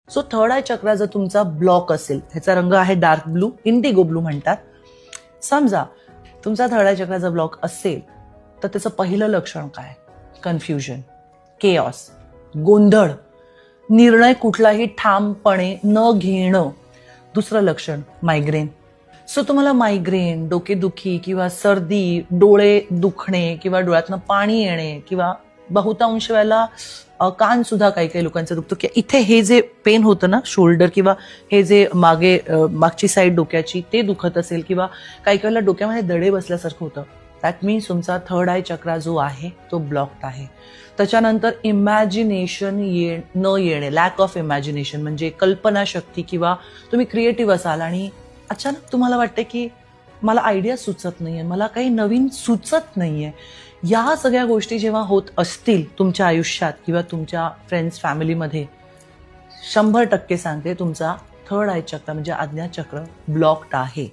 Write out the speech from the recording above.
So third I चक्रा जर तुमचा block असेल, ह्याचा रंग आहे डार्क ब्लू, इंडिगो ब्लू म्हणतात. समजा तुमचा थर्ड आय चक्राचा ब्लॉक असेल तर त्याचं पहिलं लक्षण काय? कन्फ्युजन, केऑस, गोंधळ, निर्णय कुठलाही ठामपणे न घेणं. दुसरं लक्षण मायग्रेन. सो तुम्हाला मायग्रेन, डोकेदुखी किंवा सर्दी, डोळे दुखणे किंवा डोळ्यातनं पाणी येणे किंवा बहुतांश वेळेला कान सुद्धा काही काही लोकांचं दुखतो की इथे हे जे पेन होतं ना शोल्डर किंवा हे जे मागची साईड डोक्याची ते दुखत असेल किंवा काही काही वेळेला डोक्यामध्ये दडे बसल्यासारखं होतं, दॅट मीन्स तुमचा थर्ड आय चक्रा जो आहे तो ब्लॉक्ड आहे. त्याच्यानंतर इमॅजिनेशन न येणे, लॅक ऑफ इमॅजिनेशन, म्हणजे कल्पनाशक्ती किंवा तुम्ही क्रिएटिव्ह असाल आणि अचानक तुम्हाला वाटते की मला आयडिया सुचत नाहीये, मला काही नवीन सुचत नाहीये. या सगळ्या गोष्टी जेव्हा होत असतील तुमच्या आयुष्यात किंवा तुमच्या फ्रेंड्स फॅमिलीमध्ये, 100% सांगते तुमचा थर्ड आय चक्र म्हणजे आज्ञाचक्र ब्लॉक्ड आहे.